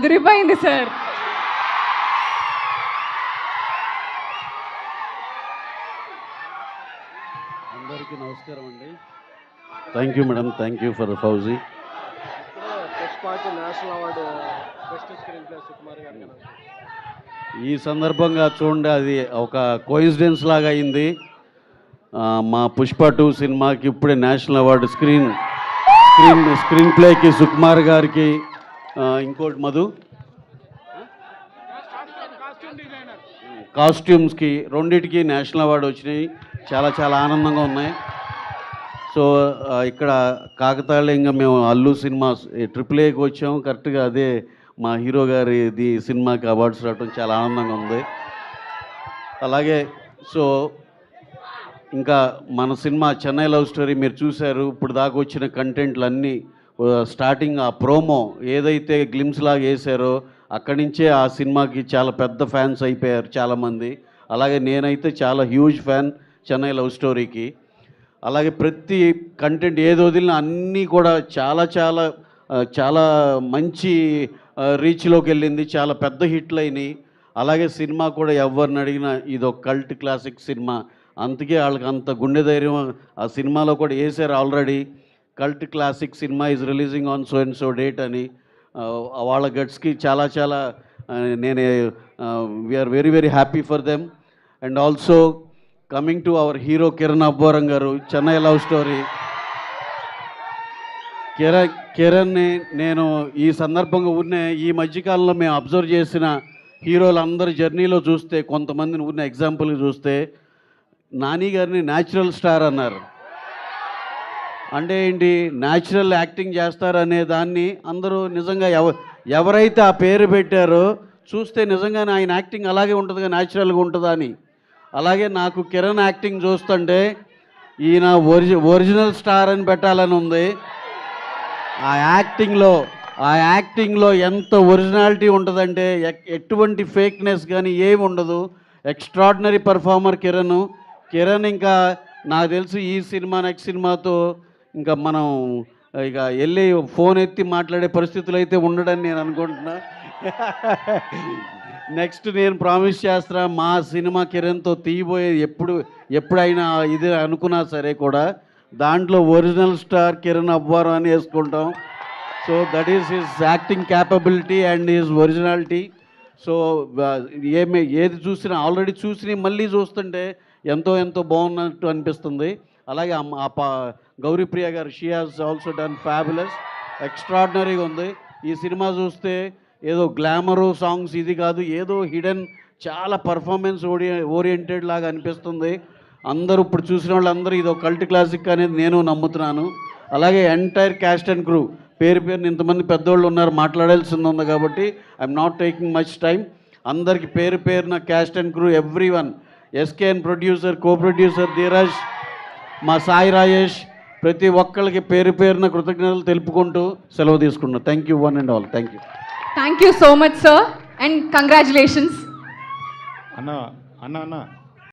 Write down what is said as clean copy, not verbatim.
అదిరిపోయింది సార్. అందరికీ నమస్కారం అండి. Thank you madam, thank you for fauji. National award best screen play Sukumar గారు. ఈ సందర్భంగా చూడండి, అది ఒక కోయిన్సిడెన్స్ లాగా అయింది. మా పుష్ప 2 సినిమాకి ఇప్పుడే నేషనల్ అవార్డు స్క్రీన్ ప్లేకి సుకుమార్ గారికి, ఇంకోటి మధు కాస్ట్యూమ్స్కి, రెండిటికి నేషనల్ అవార్డు వచ్చినాయి. చాలా చాలా ఆనందంగా ఉన్నాయి. సో ఇక్కడ కాకతాళీయంగా మేము అల్లు సినిమా AAAకి వచ్చాము. కరెక్ట్గా అదే మా హీరో గారిది సినిమాకి అవార్డ్స్ రావడం చాలా ఆనందంగా ఉంది. అలాగే సో ఇంకా మన సినిమా చెన్నై లవ్ స్టోరీ మీరు చూశారు. ఇప్పుడు దాకా వచ్చిన కంటెంట్లు అన్నీ స్టార్టింగ్ ఆ ప్రోమో ఏదైతే గ్లిమ్స్ లాగా వేశారో అక్కడి నుంచే ఆ సినిమాకి చాలా పెద్ద ఫ్యాన్స్ అయిపోయారు చాలామంది. అలాగే నేనైతే చాలా హ్యూజ్ ఫ్యాన్ చెన్నై లవ్ స్టోరీకి. అలాగే ప్రతి కంటెంట్ ఏది వదిలినా అన్నీ కూడా చాలా చాలా చాలా మంచి రీచ్లోకి వెళ్ళింది. చాలా పెద్ద హిట్లు అయినాయి. అలాగే సినిమా కూడా ఎవరిని అడిగినా ఇది ఒక కల్ట్ క్లాసిక్ సినిమా. అందుకే వాళ్ళకి అంత గుండె ధైర్యం ఆ సినిమాలో కూడా వేసారు already. Cult classic cinema is releasing on so and so date అని. వాళ్ళ గట్స్కి చాలా చాలా నేను we're very very happy for them. And also coming to our hero Kiran Abbavaram garu, Chennai love story. కిరణ్ని నేను ఈ సందర్భంగా ఈ మధ్యకాలంలో మేము అబ్జర్వ్ చేసిన హీరోలందరి జర్నీలో చూస్తే, కొంతమందిని ఉన్న ఎగ్జాంపుల్గా చూస్తే, నాని గారిని న్యాచురల్ స్టార్ అన్నారు. అంటే ఏంటి, న్యాచురల్ యాక్టింగ్ చేస్తారనే దాన్ని అందరూ నిజంగా ఎవరైతే ఆ పేరు పెట్టారో చూస్తే నిజంగానే ఆయన యాక్టింగ్ అలాగే ఉంటుందిగా, న్యాచురల్గా ఉంటుందా అని. అలాగే నాకు కిరణ్ యాక్టింగ్ చూస్తుంటే ఈయన ఒరిజినల్ స్టార్ అని పెట్టాలని ఉంది. ఆ యాక్టింగ్లో ఎంత ఒరిజినాలిటీ ఉంటుందంటే ఎటువంటి ఫేక్నెస్ కానీ ఏమి ఉండదు. Extraordinary performer Kiran. ఇంకా నాకు తెలుసు ఈ సినిమా నెక్స్ట్ సినిమాతో ఇంకా మనం ఇక వెళ్ళి ఫోన్ ఎత్తి మాట్లాడే పరిస్థితులు అయితే ఉండడని నేను అనుకుంటున్నా. నెక్స్ట్ నేను ప్రామిస్ చేస్తున్నా, మా సినిమా కిరణ్తో తీయబోయేది ఎప్పుడైనా ఇది అనుకున్నా సరే కూడా దాంట్లో ఒరిజినల్ స్టార్ కిరణ్ అబ్బవరం అని వేసుకుంటాం. So that is his acting capability and his originality. So ఏది చూసినా ఆల్రెడీ చూసి మళ్ళీ చూస్తుంటే ఎంతో ఎంతో బాగున్నట్టు అనిపిస్తుంది. అలాగే గౌరీప్రియ గారు, she has also done fabulous, ఎక్స్ట్రాడినరీగా ఉంది. ఈ సినిమా చూస్తే ఏదో గ్లామరు సాంగ్స్ ఇది కాదు, ఏదో హిడెన్ చాలా పర్ఫార్మెన్స్ ఓరియంటెడ్ లాగా అనిపిస్తుంది. అందరూ ఇప్పుడు చూసిన వాళ్ళందరూ ఇది ఒక కల్ట్ క్లాసిక్ అనేది నేను నమ్ముతున్నాను. అలాగే ఎంటైర్ క్యాస్ట్ అండ్ క్రూ పేరుని ఇంతమంది పెద్దోళ్ళు ఉన్నారు, మాట్లాడాల్సింది ఉంది కాబట్టి I'm not taking much time. అందరికి పేరున caste and crew everyone, SKN producer, co producer Dheeraj, మా సాయి రాజేష్, ప్రతి ఒక్కరికి పేరున కృతజ్ఞతలు తెలుపుకుంటూ సెలవు తీసుకుంటున్నాను. Thank you one and all. Thank you. Thank you so much sir and congratulations. అన్న